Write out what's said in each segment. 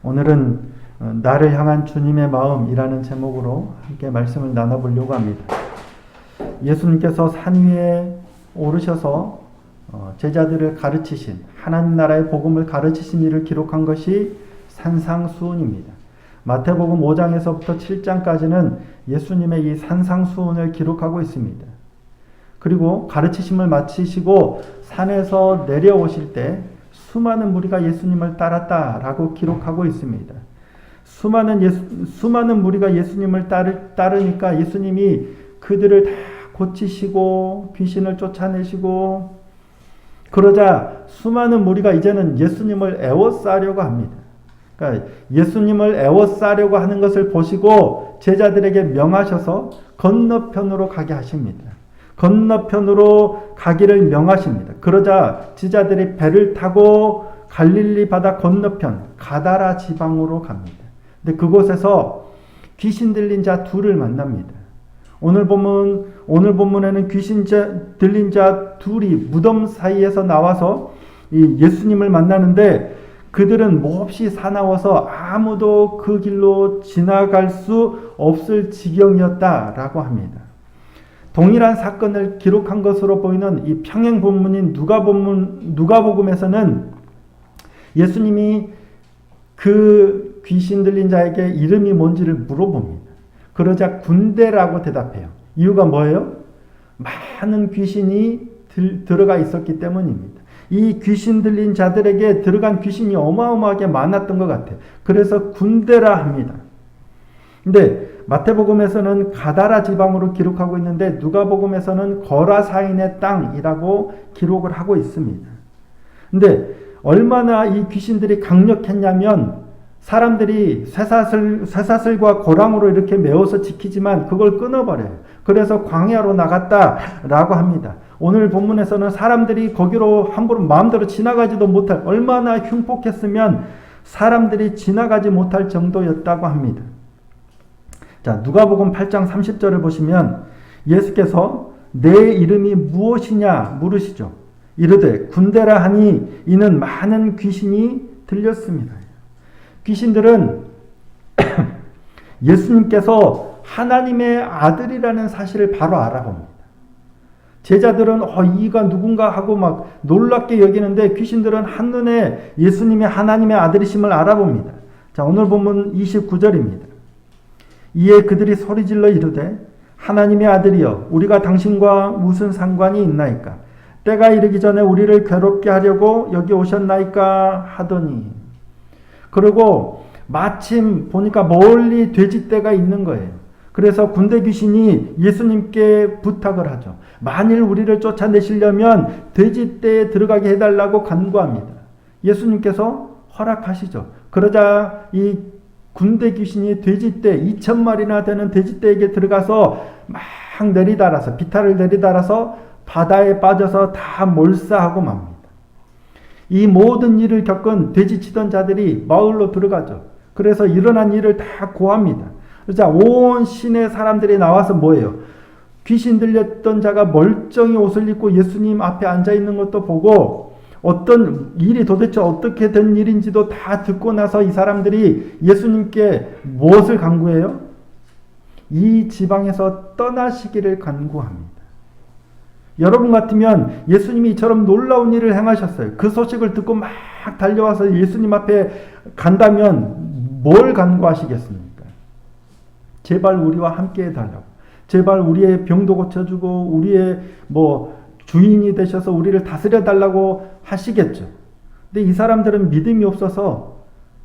오늘은 나를 향한 주님의 마음이라는 제목으로 함께 말씀을 나눠보려고 합니다. 예수님께서 산 위에 오르셔서 제자들을 가르치신, 하나님 나라의 복음을 가르치신 일을 기록한 것이 산상수훈입니다. 마태복음 5장에서부터 7장까지는 예수님의 이 산상수훈을 기록하고 있습니다. 그리고 가르치심을 마치시고 산에서 내려오실 때 수많은 무리가 예수님을 따랐다라고 기록하고 있습니다. 수많은 무리가 예수님을 따르니까 예수님이 그들을 다 고치시고 귀신을 쫓아내시고, 그러자 수많은 무리가 이제는 예수님을 애워싸려고 합니다. 그러니까 예수님을 애워싸려고 하는 것을 보시고 제자들에게 명하셔서 건너편으로 가게 하십니다. 건너편으로 가기를 명하십니다. 그러자 제자들이 배를 타고 갈릴리 바다 건너편 가다라 지방으로 갑니다. 근데 그곳에서 귀신 들린 자 둘을 만납니다. 오늘 본문에는 귀신 들린 자 둘이 무덤 사이에서 나와서 이 예수님을 만나는데, 그들은 몹시 사나워서 아무도 그 길로 지나갈 수 없을 지경이었다라고 합니다. 동일한 사건을 기록한 것으로 보이는 이 평행 본문인 누가복음에서는 예수님이 그 귀신 들린 자에게 이름이 뭔지를 물어봅니다. 그러자 군대라고 대답해요. 이유가 뭐예요? 많은 귀신이 들어가 있었기 때문입니다. 이 귀신 들린 자들에게 들어간 귀신이 어마어마하게 많았던 것 같아요. 그래서 군대라 합니다. 근데 마태복음에서는 가다라 지방으로 기록하고 있는데 누가복음에서는 거라사인의 땅이라고 기록을 하고 있습니다. 근데 얼마나 이 귀신들이 강력했냐면, 사람들이 쇠사슬과 고랑으로 이렇게 메워서 지키지만 그걸 끊어버려요. 그래서 광야로 나갔다라고 합니다. 오늘 본문에서는 사람들이 거기로 함부로 마음대로 지나가지도 못할, 얼마나 흉폭했으면 사람들이 지나가지 못할 정도였다고 합니다. 자, 누가복음 8장 30절을 보시면 예수께서 내 이름이 무엇이냐 물으시죠. 이르되 군대라 하니 이는 많은 귀신이 들렸습니다. 귀신들은 예수님께서 하나님의 아들이라는 사실을 바로 알아봅니다. 제자들은 이가 누군가 하고 막 놀랍게 여기는데, 귀신들은 한눈에 예수님이 하나님의 아들이심을 알아봅니다. 자, 오늘 본문 29절입니다. 이에 그들이 소리질러 이르되 하나님의 아들이여 우리가 당신과 무슨 상관이 있나이까? 때가 이르기 전에 우리를 괴롭게 하려고 여기 오셨나이까? 하더니, 그리고 마침 보니까 멀리 돼지떼가 있는 거예요. 그래서 군대 귀신이 예수님께 부탁을 하죠. 만일 우리를 쫓아내시려면 돼지떼에 들어가게 해달라고 간구합니다. 예수님께서 허락하시죠. 그러자 이 군대 귀신이 돼지떼 2,000마리나 되는 돼지떼에게 들어가서 막 내리달아서, 비탈을 내리달아서 바다에 빠져서 다 몰사하고 맙니다. 이 모든 일을 겪은 돼지치던 자들이 마을로 들어가죠. 그래서 일어난 일을 다 고합니다. 자, 온 시내 사람들이 나와서 뭐예요? 귀신 들렸던 자가 멀쩡히 옷을 입고 예수님 앞에 앉아 있는 것도 보고, 어떤 일이 도대체 어떻게 된 일인지도 다 듣고 나서 이 사람들이 예수님께 무엇을 간구해요? 이 지방에서 떠나시기를 간구합니다. 여러분 같으면 예수님이 이처럼 놀라운 일을 행하셨어요. 그 소식을 듣고 막 달려와서 예수님 앞에 간다면 뭘 간구하시겠습니까? 제발 우리와 함께 해달라고. 제발 우리의 병도 고쳐주고 우리의 주인이 되셔서 우리를 다스려 달라고 하시겠죠. 근데 이 사람들은 믿음이 없어서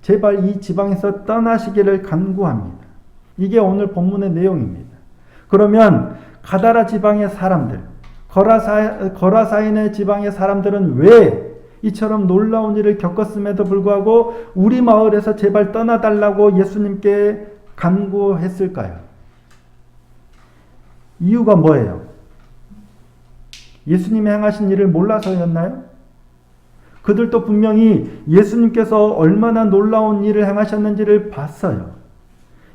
제발 이 지방에서 떠나시기를 간구합니다. 이게 오늘 본문의 내용입니다. 그러면 가다라 지방의 사람들, 거라사인의 지방의 사람들은 왜 이처럼 놀라운 일을 겪었음에도 불구하고 우리 마을에서 제발 떠나달라고 예수님께 간구했을까요? 이유가 뭐예요? 예수님이 행하신 일을 몰라서였나요? 그들도 분명히 예수님께서 얼마나 놀라운 일을 행하셨는지를 봤어요.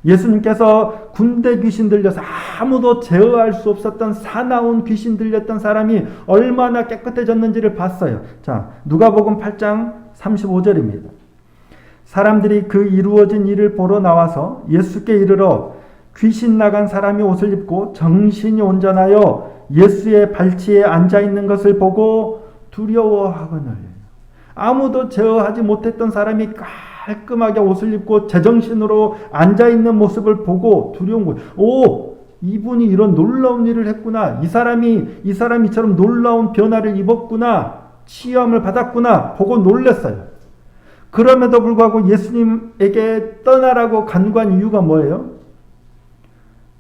예수님께서 군대 귀신 들려서 아무도 제어할 수 없었던 사나운 귀신 들렸던 사람이 얼마나 깨끗해졌는지를 봤어요. 자, 누가복음 8장 35절입니다. 사람들이 그 이루어진 일을 보러 나와서 예수께 이르러 귀신 나간 사람이 옷을 입고 정신이 온전하여 예수의 발치에 앉아 있는 것을 보고 두려워하거늘. 아무도 제어하지 못했던 사람이 깔끔하게 옷을 입고 제정신으로 앉아 있는 모습을 보고 두려운 거예요. 오, 이분이 이런 놀라운 일을 했구나. 이 사람이 이처럼 놀라운 변화를 입었구나. 치유함을 받았구나. 보고 놀랐어요. 그럼에도 불구하고 예수님에게 떠나라고 간구한 이유가 뭐예요?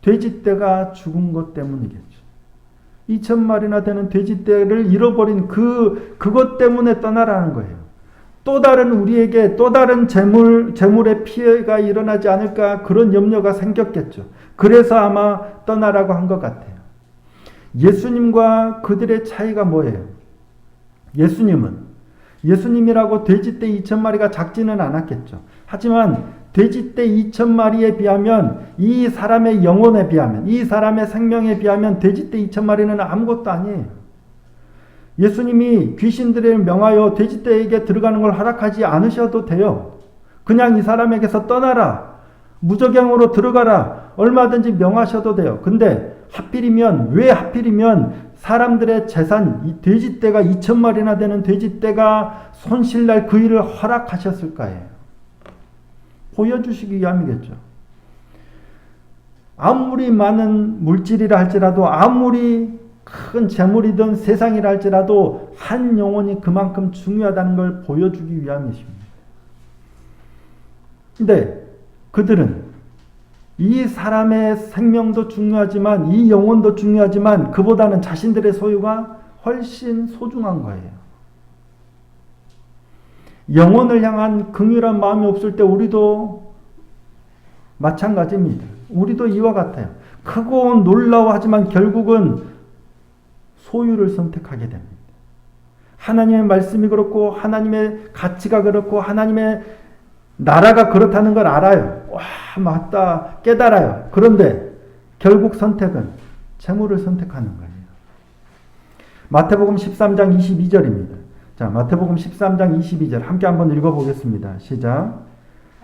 돼지떼가 죽은 것 때문이겠죠. 2,000마리나 되는 돼지떼를 잃어버린 그것 때문에 떠나라는 거예요. 또 다른 우리에게 또 다른 재물의 피해가 일어나지 않을까 그런 염려가 생겼겠죠. 그래서 아마 떠나라고 한 것 같아요. 예수님과 그들의 차이가 뭐예요? 예수님이라고 돼지떼 2,000마리가 작지는 않았겠죠. 하지만 돼지떼 2,000마리에 비하면 이 사람의 영혼에 비하면 이 사람의 생명에 비하면 돼지떼 2,000마리는 아무것도 아니에요. 예수님이 귀신들을 명하여 돼지떼에게 들어가는 걸 허락하지 않으셔도 돼요. 그냥 이 사람에게서 떠나라. 무적행으로 들어가라. 얼마든지 명하셔도 돼요. 근데 왜 하필이면 사람들의 재산, 이 돼지떼가 2,000마리나 되는 돼지떼가 손실날 그 일을 허락하셨을까요? 보여주시기 위함이겠죠. 아무리 많은 물질이라 할지라도 아무리 큰 재물이든 세상이라 할지라도 한 영혼이 그만큼 중요하다는 걸 보여주기 위함이십니다. 근데 그들은 이 사람의 생명도 중요하지만 이 영혼도 중요하지만 그보다는 자신들의 소유가 훨씬 소중한 거예요. 영혼을 향한 긍휼한 마음이 없을 때 우리도 마찬가지입니다. 우리도 이와 같아요. 크고 놀라워하지만 결국은 소유를 선택하게 됩니다. 하나님의 말씀이 그렇고 하나님의 가치가 그렇고 하나님의 나라가 그렇다는 걸 알아요. 와, 맞다 깨달아요. 그런데 결국 선택은 재물을 선택하는 거예요. 마태복음 13장 22절입니다. 자, 마태복음 13장 22절 함께 한번 읽어보겠습니다. 시작.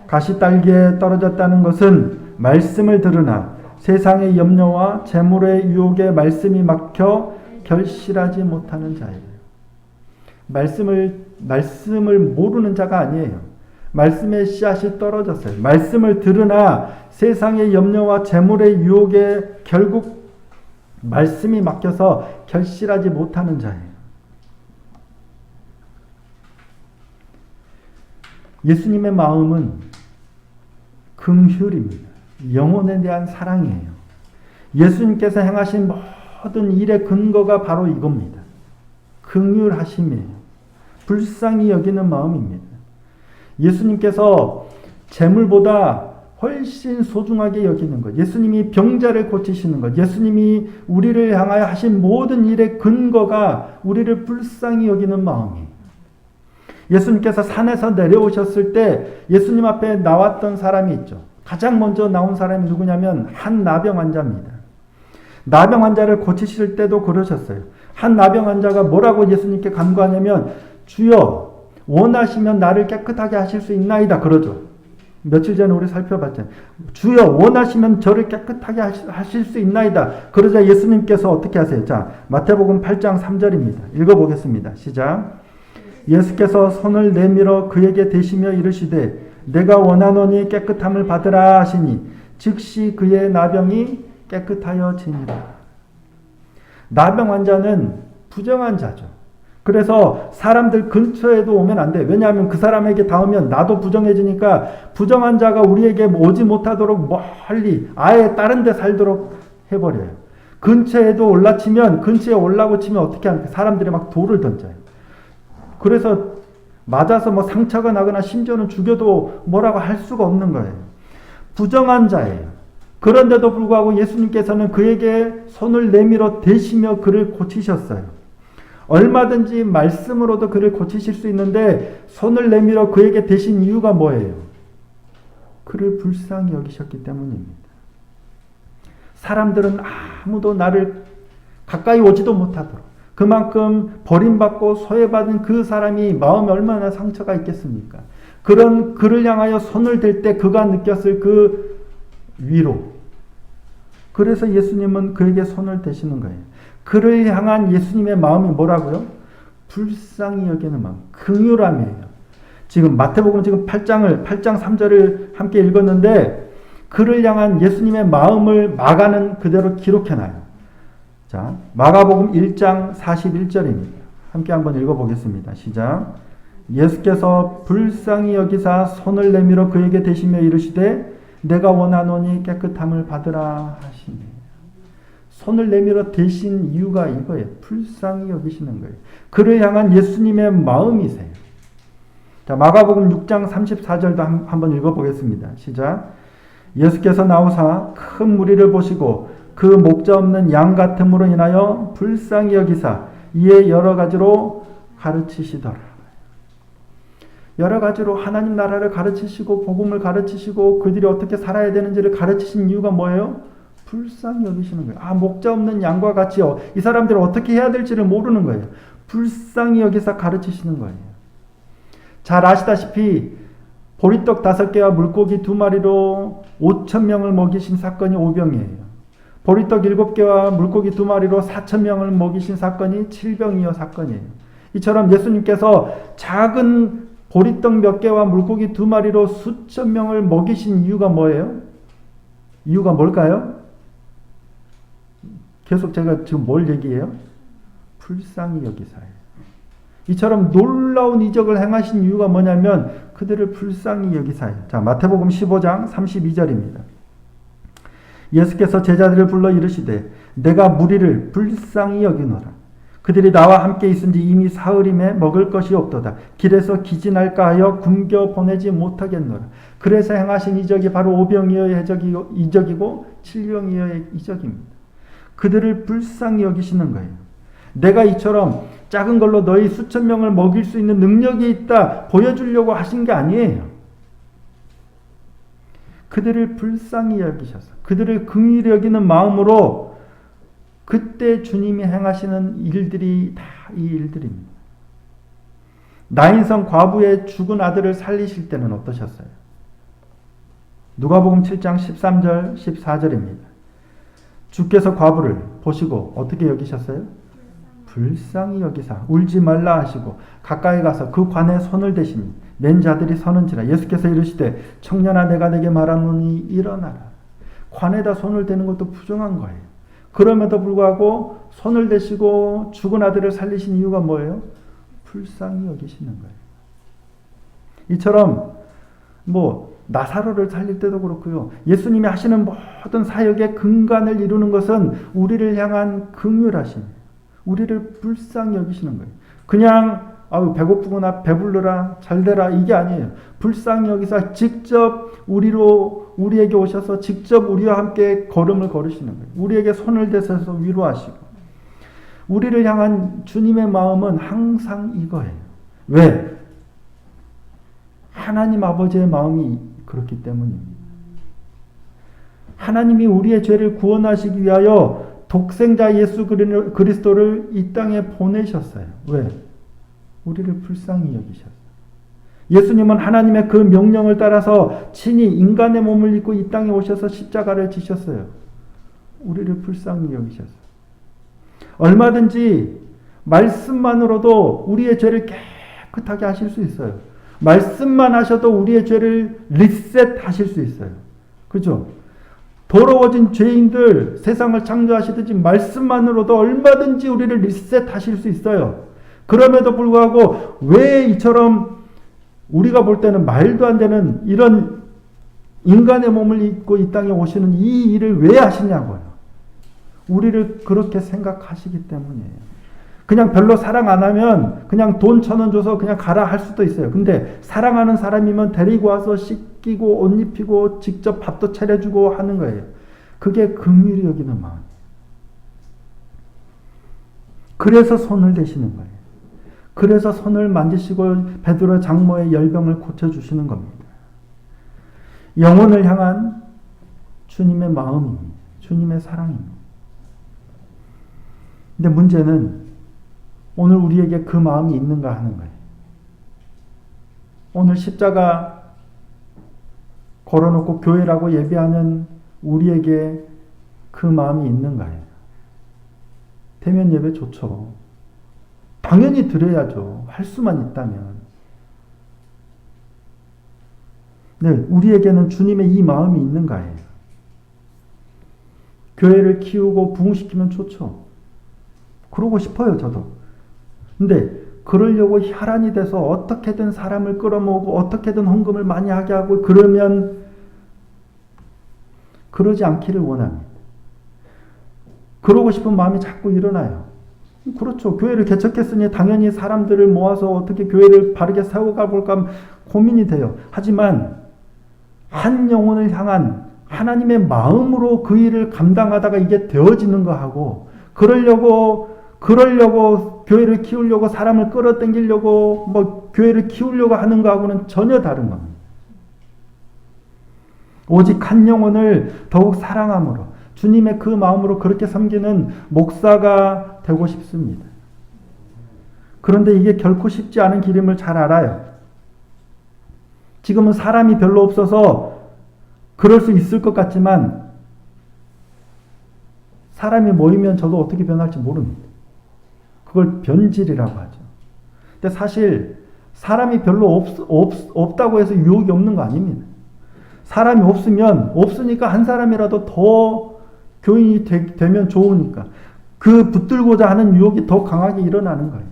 가시딸기에 떨어졌다는 것은 말씀을 들으나 세상의 염려와 재물의 유혹에 말씀이 막혀 결실하지 못하는 자예요. 말씀을 모르는 자가 아니에요. 말씀의 씨앗이 떨어졌어요. 말씀을 들으나 세상의 염려와 재물의 유혹에 결국 말씀이 막혀서 결실하지 못하는 자예요. 예수님의 마음은 긍휼입니다. 영혼에 대한 사랑이에요. 예수님께서 행하신 모든 일의 근거가 바로 이겁니다. 긍휼하심이에요. 불쌍히 여기는 마음입니다. 예수님께서 재물보다 훨씬 소중하게 여기는 것, 예수님이 병자를 고치시는 것, 예수님이 우리를 향하여 하신 모든 일의 근거가 우리를 불쌍히 여기는 마음이에요. 예수님께서 산에서 내려오셨을 때 예수님 앞에 나왔던 사람이 있죠. 가장 먼저 나온 사람이 누구냐면 한 나병 환자입니다. 나병 환자를 고치실 때도 그러셨어요. 한 나병 환자가 뭐라고 예수님께 간구하냐면 주여 원하시면 나를 깨끗하게 하실 수 있나이다 그러죠. 며칠 전에 우리 살펴봤잖아요. 주여 원하시면 저를 깨끗하게 하실 수 있나이다. 그러자 예수님께서 어떻게 하세요? 자, 마태복음 8장 3절입니다. 읽어보겠습니다. 시작. 예수께서 손을 내밀어 그에게 대시며 이르시되 내가 원하노니 깨끗함을 받으라 하시니 즉시 그의 나병이 깨끗하여지니라. 나병 환자는 부정한 자죠. 그래서 사람들 근처에도 오면 안 돼. 왜냐하면 그 사람에게 닿으면 나도 부정해지니까 부정한 자가 우리에게 오지 못하도록 멀리 아예 다른 데 살도록 해버려요. 근처에도 올라치면 근처에 올라고 치면 어떻게 합니까? 사람들이 막 돌을 던져요. 그래서 맞아서 뭐 상처가 나거나 심지어는 죽여도 뭐라고 할 수가 없는 거예요. 부정한 자예요. 그런데도 불구하고 예수님께서는 그에게 손을 내밀어 대시며 그를 고치셨어요. 얼마든지 말씀으로도 그를 고치실 수 있는데 손을 내밀어 그에게 대신 이유가 뭐예요? 그를 불쌍히 여기셨기 때문입니다. 사람들은 아무도 나를 가까이 오지도 못하도록 그만큼 버림받고 소외받은 그 사람이 마음에 얼마나 상처가 있겠습니까? 그런 그를 향하여 손을 댈 때 그가 느꼈을 그 위로. 그래서 예수님은 그에게 손을 대시는 거예요. 그를 향한 예수님의 마음이 뭐라고요? 불쌍히 여기는 마음, 긍휼함이에요. 지금 마태복음 지금 8장 3절을 함께 읽었는데 그를 향한 예수님의 마음을 마가는 그대로 기록해놔요. 자, 마가복음 1장 41절입니다. 함께 한번 읽어보겠습니다. 시작. 예수께서 불쌍히 여기사 손을 내밀어 그에게 대시며 이르시되 내가 원하노니 깨끗함을 받으라 하시니. 손을 내밀어 대신 이유가 이거예요. 불쌍히 여기시는 거예요. 그를 향한 예수님의 마음이세요. 자, 마가복음 6장 34절도 한번 읽어보겠습니다. 시작. 예수께서 나오사 큰 무리를 보시고 그 목자 없는 양 같음으로 인하여 불쌍히 여기사 이에 여러 가지로 가르치시더라. 여러 가지로 하나님 나라를 가르치시고 복음을 가르치시고 그들이 어떻게 살아야 되는지를 가르치신 이유가 뭐예요? 불쌍히 여기시는 거예요. 아, 목자 없는 양과 같이요. 이 사람들을 어떻게 해야 될지를 모르는 거예요. 불쌍히 여기사 가르치시는 거예요. 잘 아시다시피 보리떡 5개와 물고기 2마리로 5,000명을 먹이신 사건이 오병이에요. 보리떡 7개와 물고기 2마리로 4,000명을 먹이신 사건이 칠병이어 사건이에요. 이처럼 예수님께서 작은 보리떡 몇 개와 물고기 2마리로 수천 명을 먹이신 이유가 뭐예요? 이유가 뭘까요? 계속 제가 지금 뭘 얘기해요? 불쌍히 여기사예요. 이처럼 놀라운 이적을 행하신 이유가 뭐냐면 그들을 불쌍히 여기사예요. 자, 마태복음 15장 32절입니다. 예수께서 제자들을 불러 이르시되 내가 무리를 불쌍히 여기노라. 그들이 나와 함께 있은지 이미 사흘임에 먹을 것이 없도다. 길에서 기진할까 하여 굶겨 보내지 못하겠노라. 그래서 행하신 이적이 바로 오병이어의 이적이고 칠병이어의 이적입니다. 그들을 불쌍히 여기시는 거예요. 내가 이처럼 작은 걸로 너희 수천 명을 먹일 수 있는 능력이 있다 보여주려고 하신 게 아니에요. 그들을 불쌍히 여기셔서 그들을 긍휼히 여기는 마음으로 그때 주님이 행하시는 일들이 다 이 일들입니다. 나인성 과부의 죽은 아들을 살리실 때는 어떠셨어요? 누가복음 7장 13절 14절입니다. 주께서 과부를 보시고 어떻게 여기셨어요? 불쌍히 여기사 울지 말라 하시고 가까이 가서 그 관에 손을 대시니 맨 자들이 서는지라. 예수께서 이르시되 청년아 내가 내게 말하노니 일어나라. 관에다 손을 대는 것도 부정한 거예요. 그럼에도 불구하고 손을 대시고 죽은 아들을 살리신 이유가 뭐예요? 불쌍히 여기시는 거예요. 이처럼 나사로를 살릴 때도 그렇고요. 예수님이 하시는 모든 사역의 근간을 이루는 것은 우리를 향한 긍휼하심, 우리를 불쌍히 여기시는 거예요. 그냥 배고프구나, 배불러라, 잘되라 이게 아니에요. 불쌍히 여기사 직접 우리에게 오셔서 직접 우리와 함께 걸음을 걸으시는 거예요. 우리에게 손을 대셔서 위로하시고. 우리를 향한 주님의 마음은 항상 이거예요. 왜? 하나님 아버지의 마음이 그렇기 때문입니다. 하나님이 우리의 죄를 구원하시기 위하여 독생자 예수 그리스도를 이 땅에 보내셨어요. 왜? 우리를 불쌍히 여기셨어요. 예수님은 하나님의 그 명령을 따라서 친히 인간의 몸을 입고 이 땅에 오셔서 십자가를 지셨어요. 우리를 불쌍히 여기셨어요. 얼마든지 말씀만으로도 우리의 죄를 깨끗하게 하실 수 있어요. 말씀만 하셔도 우리의 죄를 리셋하실 수 있어요. 그죠? 더러워진 죄인들 세상을 창조하시듯이 말씀만으로도 얼마든지 우리를 리셋하실 수 있어요. 그럼에도 불구하고 왜 이처럼 우리가 볼 때는 말도 안 되는 이런 인간의 몸을 입고 이 땅에 오시는 이 일을 왜 하시냐고요. 우리를 그렇게 생각하시기 때문이에요. 그냥 별로 사랑 안 하면 그냥 돈 1,000원 줘서 그냥 가라 할 수도 있어요. 근데 사랑하는 사람이면 데리고 와서 씻기고 옷 입히고 직접 밥도 차려주고 하는 거예요. 그게 긍휼히 여기는 마음. 그래서 손을 대시는 거예요. 그래서 손을 만지시고 베드로 장모의 열병을 고쳐주시는 겁니다. 영혼을 향한 주님의 마음입니다. 주님의 사랑입니다. 근데 문제는 오늘 우리에게 그 마음이 있는가 하는 거예요. 오늘 십자가 걸어놓고 교회라고 예배하는 우리에게 그 마음이 있는가요? 대면 예배 좋죠. 당연히 드려야죠. 할 수만 있다면. 네, 우리에게는 주님의 이 마음이 있는가요? 교회를 키우고 부흥시키면 좋죠. 그러고 싶어요, 저도. 근데 그러려고 혈안이 돼서 어떻게든 사람을 끌어모으고 어떻게든 헌금을 많이 하게 하고 그러면 그러지 않기를 원합니다. 그러고 싶은 마음이 자꾸 일어나요. 그렇죠. 교회를 개척했으니 당연히 사람들을 모아서 어떻게 교회를 바르게 세워가 볼까 고민이 돼요. 하지만 한 영혼을 향한 하나님의 마음으로 그 일을 감당하다가 이게 되어지는 거하고 그러려고 교회를 키우려고 사람을 끌어당기려고 교회를 키우려고 하는 거하고는 전혀 다른 겁니다. 오직 한 영혼을 더욱 사랑함으로 주님의 그 마음으로 그렇게 섬기는 목사가 되고 싶습니다. 그런데 이게 결코 쉽지 않은 길임을 잘 알아요. 지금은 사람이 별로 없어서 그럴 수 있을 것 같지만 사람이 모이면 저도 어떻게 변할지 모릅니다. 그걸 변질이라고 하죠. 근데 사실 사람이 별로 없다고 해서 유혹이 없는 거 아닙니다. 사람이 없으니까 한 사람이라도 더 교인이 되면 좋으니까 그 붙들고자 하는 유혹이 더 강하게 일어나는 거예요.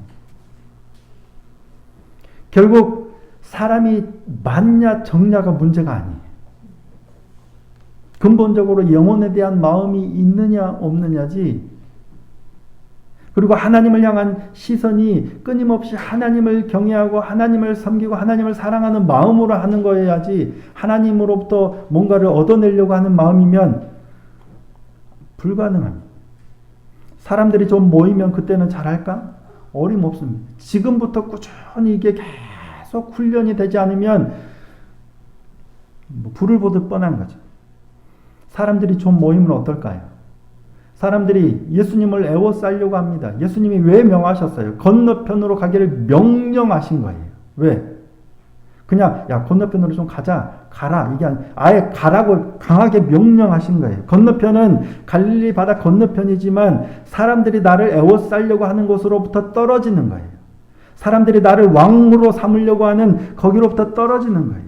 결국 사람이 많냐 적냐가 문제가 아니에요. 근본적으로 영혼에 대한 마음이 있느냐 없느냐지. 그리고 하나님을 향한 시선이 끊임없이 하나님을 경외하고 하나님을 섬기고 하나님을 사랑하는 마음으로 하는 거여야지 하나님으로부터 뭔가를 얻어내려고 하는 마음이면 불가능합니다. 사람들이 좀 모이면 그때는 잘할까? 어림없습니다. 지금부터 꾸준히 이게 계속 훈련이 되지 않으면 불을 보듯 뻔한 거죠. 사람들이 좀 모이면 어떨까요? 사람들이 예수님을 애워싸려고 합니다. 예수님이 왜 명하셨어요? 건너편으로 가기를 명령하신 거예요. 왜? 그냥 야 건너편으로 좀 가라 이게 아예 가라고 강하게 명령하신 거예요. 건너편은 갈릴리 바다 건너편이지만 사람들이 나를 애워싸려고 하는 곳으로부터 떨어지는 거예요. 사람들이 나를 왕으로 삼으려고 하는 거기로부터 떨어지는 거예요.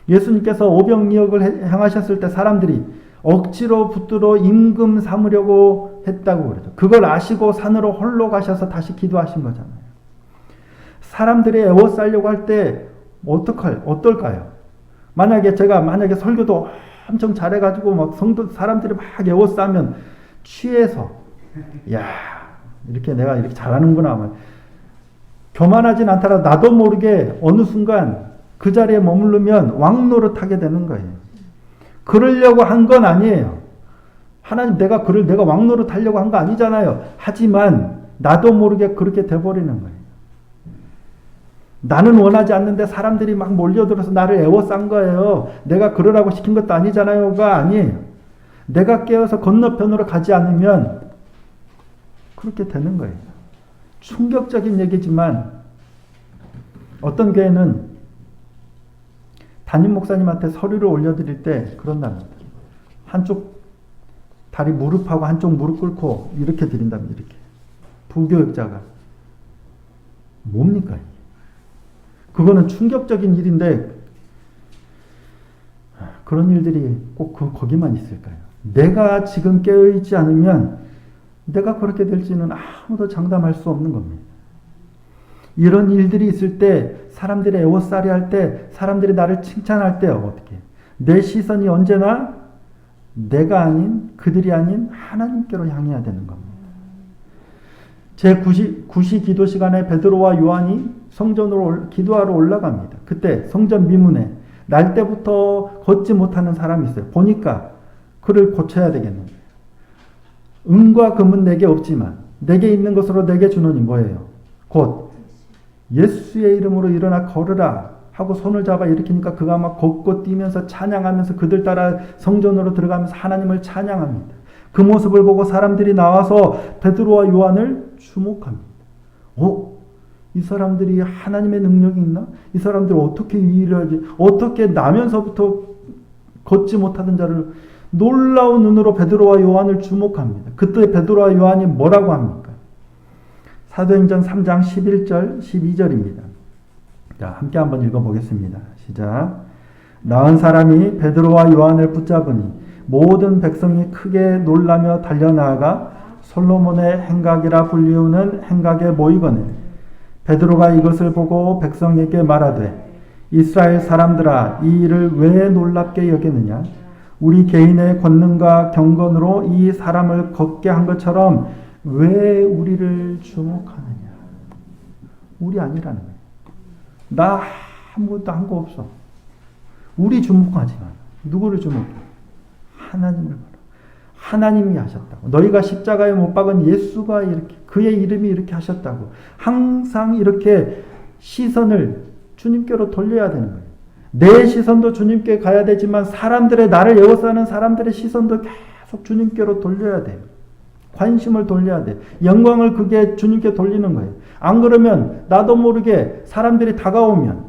예수님께서 오병이어를 향하셨을 때 사람들이 억지로 붙들어 임금 삼으려고 했다고 그러죠. 그걸 아시고 산으로 홀로 가셔서 다시 기도하신 거잖아요. 사람들이 애워싸려고 할 때 어떨까요? 만약에 설교도 엄청 잘해가지고 막 사람들이 막 애워싸면 취해서 이렇게 내가 이렇게 잘하는구나. 교만하진 않더라도 나도 모르게 어느 순간 그 자리에 머무르면 왕노릇 하게 되는 거예요. 그러려고 한 건 아니에요. 하나님 내가 왕노릇 하려고 한 거 아니잖아요. 하지만 나도 모르게 그렇게 돼버리는 거예요. 나는 원하지 않는데 사람들이 막 몰려들어서 나를 애워싼 거예요. 내가 그러라고 시킨 것도 아니잖아요가 아니에요. 내가 깨어서 건너편으로 가지 않으면 그렇게 되는 거예요. 충격적인 얘기지만 어떤 교회는 담임 목사님한테 서류를 올려드릴 때 그런답니다. 한쪽 다리 무릎하고 한쪽 무릎 꿇고 이렇게 드린답니다. 이렇게. 부교육자가. 뭡니까? 그거는 충격적인 일인데 그런 일들이 꼭 거기만 있을까요? 내가 지금 깨어있지 않으면 내가 그렇게 될지는 아무도 장담할 수 없는 겁니다. 이런 일들이 있을 때 사람들이 애워싸려 할 때 사람들이 나를 칭찬할 때 어떻게 내 시선이 언제나 내가 아닌 그들이 아닌 하나님께로 향해야 되는 겁니다. 제9시 기도 시간에 베드로와 요한이 성전으로 기도하러 올라갑니다. 그때 성전 미문에 날 때부터 걷지 못하는 사람이 있어요. 보니까 그를 고쳐야 되겠는데 은과 금은 내게 없지만 내게 있는 것으로 내게 주노니 뭐예요? 곧 예수의 이름으로 일어나 걸으라 하고 손을 잡아 일으키니까 그가 막 걷고 뛰면서 찬양하면서 그들 따라 성전으로 들어가면서 하나님을 찬양합니다. 그 모습을 보고 사람들이 나와서 베드로와 요한을 주목합니다. 이 사람들이 하나님의 능력이 있나? 이 사람들 어떻게 이 일을 하지? 어떻게 나면서부터 걷지 못하던 자를 놀라운 눈으로 베드로와 요한을 주목합니다. 그때 베드로와 요한이 뭐라고 합니까? 사도행전 3장 11절 12절입니다. 자, 함께 한번 읽어보겠습니다. 시작. 나은 사람이 베드로와 요한을 붙잡으니 모든 백성이 크게 놀라며 달려나가 솔로몬의 행각이라 불리우는 행각에 모이거늘 베드로가 이것을 보고 백성에게 말하되 이스라엘 사람들아 이 일을 왜 놀랍게 여기느냐 우리 개인의 권능과 경건으로 이 사람을 걷게 한 것처럼 왜 우리를 주목하느냐. 우리 아니라는 거예요. 나 아무것도 한 거 없어. 우리 주목하지 마. 누구를 주목해? 하나님을 봐라. 하나님이 하셨다고. 너희가 십자가에 못 박은 예수가 이렇게 그의 이름이 이렇게 하셨다고. 항상 이렇게 시선을 주님께로 돌려야 되는 거예요. 내 시선도 주님께 가야 되지만 사람들의 나를 에워싸는 사람들의 시선도 계속 주님께로 돌려야 돼요. 관심을 돌려야 돼. 영광을 그게 주님께 돌리는 거예요. 안 그러면 나도 모르게 사람들이 다가오면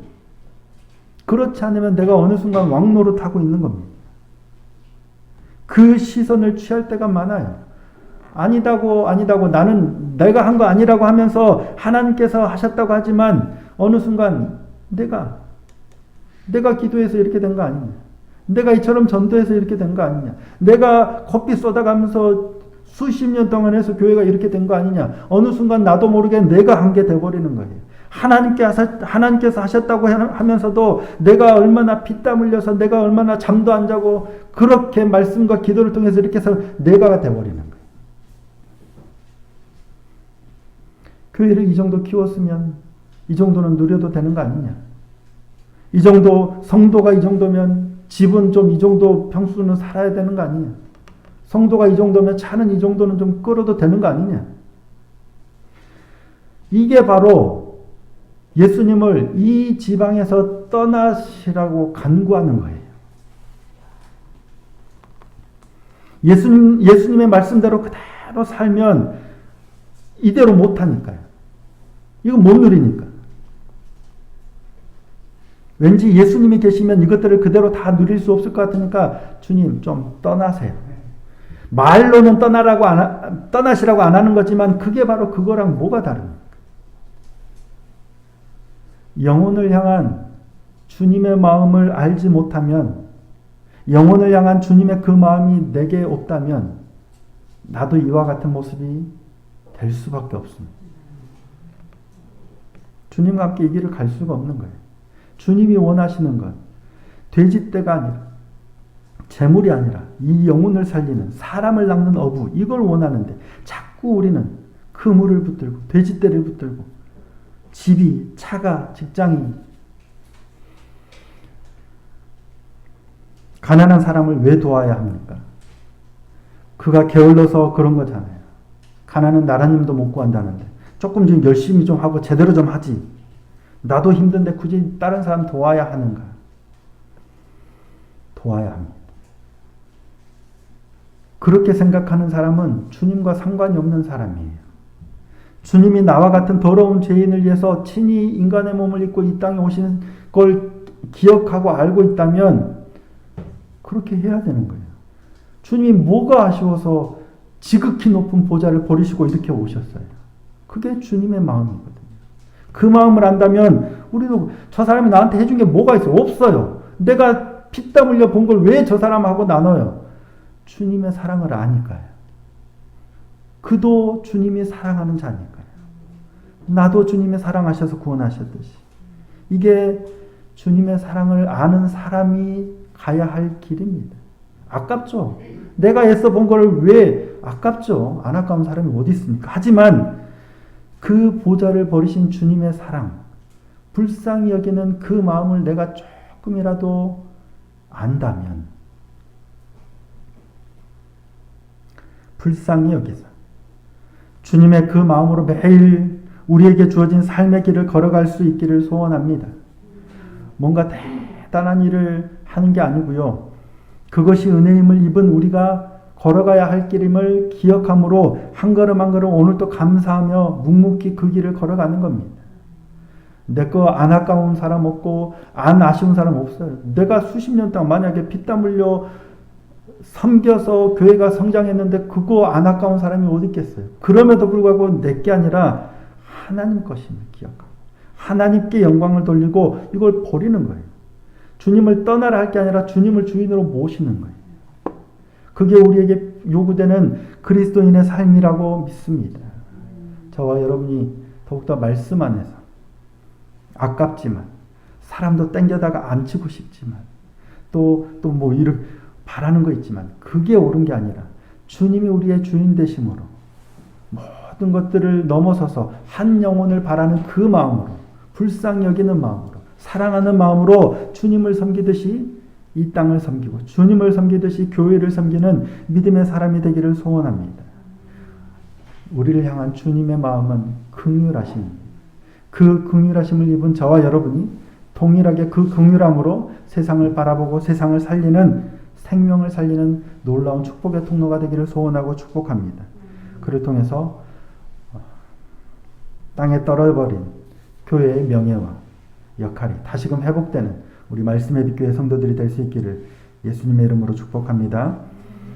그렇지 않으면 내가 어느 순간 왕노릇하고 있는 겁니다. 그 시선을 취할 때가 많아요. 아니다고 나는 내가 한 거 아니라고 하면서 하나님께서 하셨다고 하지만 어느 순간 내가 기도해서 이렇게 된 거 아니냐. 내가 이처럼 전도해서 이렇게 된 거 아니냐. 내가 커피 쏟아가면서 수십 년 동안 해서 교회가 이렇게 된 거 아니냐. 어느 순간 나도 모르게 내가 한 게 돼버리는 거예요. 하나님께서 하셨다고 하면서도 내가 얼마나 피땀 흘려서 내가 얼마나 잠도 안 자고 그렇게 말씀과 기도를 통해서 이렇게 해서 내가가 돼버리는 거예요. 교회를 이 정도 키웠으면 이 정도는 누려도 되는 거 아니냐. 이 정도 성도가 이 정도면 집은 좀 이 정도 평수는 살아야 되는 거 아니냐. 성도가 이 정도면 차는 이 정도는 좀 끌어도 되는 거 아니냐. 이게 바로 예수님을 이 지방에서 떠나시라고 간구하는 거예요. 예수님의 말씀대로 그대로 살면 이대로 못하니까요. 이거 못 누리니까. 왠지 예수님이 계시면 이것들을 그대로 다 누릴 수 없을 것 같으니까 주님 좀 떠나세요. 말로는 떠나시라고 안 하는 거지만 그게 바로 그거랑 뭐가 다릅니까? 영혼을 향한 주님의 마음을 알지 못하면, 영혼을 향한 주님의 그 마음이 내게 없다면 나도 이와 같은 모습이 될 수밖에 없습니다. 주님과 함께 이 길을 갈 수가 없는 거예요. 주님이 원하시는 건 돼지떼가 아니라, 재물이 아니라 이 영혼을 살리는, 사람을 낚는 어부, 이걸 원하는데 자꾸 우리는 그물을 붙들고 돼지떼를 붙들고 집이, 차가, 직장이, 가난한 사람을 왜 도와야 합니까? 그가 게을러서 그런 거잖아요. 가난은 나라님도 못 구한다는데 조금 좀 열심히 좀 하고 제대로 좀 하지. 나도 힘든데 굳이 다른 사람 도와야 하는가? 도와야 합니다. 그렇게 생각하는 사람은 주님과 상관이 없는 사람이에요. 주님이 나와 같은 더러운 죄인을 위해서 친히 인간의 몸을 입고 이 땅에 오신 걸 기억하고 알고 있다면 그렇게 해야 되는 거예요. 주님이 뭐가 아쉬워서 지극히 높은 보좌를 버리시고 이렇게 오셨어요. 그게 주님의 마음이거든요. 그 마음을 안다면 우리도 저 사람이 나한테 해준 게 뭐가 있어요? 없어요. 내가 피땀 흘려 본 걸 왜 저 사람하고 나눠요? 주님의 사랑을 아니까요. 그도 주님이 사랑하는 자니까요. 나도 주님의 사랑하셔서 구원하셨듯이. 이게 주님의 사랑을 아는 사람이 가야 할 길입니다. 아깝죠? 내가 애써 본 거를 왜 아깝죠? 안 아까운 사람이 어디 있습니까? 하지만 그 보좌를 버리신 주님의 사랑, 불쌍히 여기는 그 마음을 내가 조금이라도 안다면, 불쌍히 여기서 주님의 그 마음으로 매일 우리에게 주어진 삶의 길을 걸어갈 수 있기를 소원합니다. 뭔가 대단한 일을 하는 게 아니고요. 그것이 은혜임을 입은 우리가 걸어가야 할 길임을 기억함으로 한 걸음 한 걸음 오늘도 감사하며 묵묵히 그 길을 걸어가는 겁니다. 내 거 안 아까운 사람 없고 안 아쉬운 사람 없어요. 내가 수십 년 동안 만약에 피땀 흘려 섬겨서 교회가 성장했는데 그거 안 아까운 사람이 어디 있겠어요. 그럼에도 불구하고 내 게 아니라 하나님 것임을 기억하고 하나님께 영광을 돌리고 이걸 버리는 거예요. 주님을 떠나라 할 게 아니라 주님을 주인으로 모시는 거예요. 그게 우리에게 요구되는 그리스도인의 삶이라고 믿습니다. 저와 여러분이 더욱더 말씀 안에서 아깝지만 사람도 땡겨다가 앉히고 싶지만 또 뭐 이렇게 바라는 거 있지만 그게 옳은 게 아니라 주님이 우리의 주인 되심으로 모든 것들을 넘어서서 한 영혼을 바라는 그 마음으로 불쌍히 여기는 마음으로 사랑하는 마음으로 주님을 섬기듯이 이 땅을 섬기고 주님을 섬기듯이 교회를 섬기는 믿음의 사람이 되기를 소원합니다. 우리를 향한 주님의 마음은 긍휼하심입니다. 그 긍휼하심을 입은 저와 여러분이 동일하게 그 긍휼함으로 세상을 바라보고 세상을 살리는 생명을 살리는 놀라운 축복의 통로가 되기를 소원하고 축복합니다. 그를 통해서 땅에 떨어버린 교회의 명예와 역할이 다시금 회복되는 우리 말씀의 빛교회 성도들이 될 수 있기를 예수님의 이름으로 축복합니다.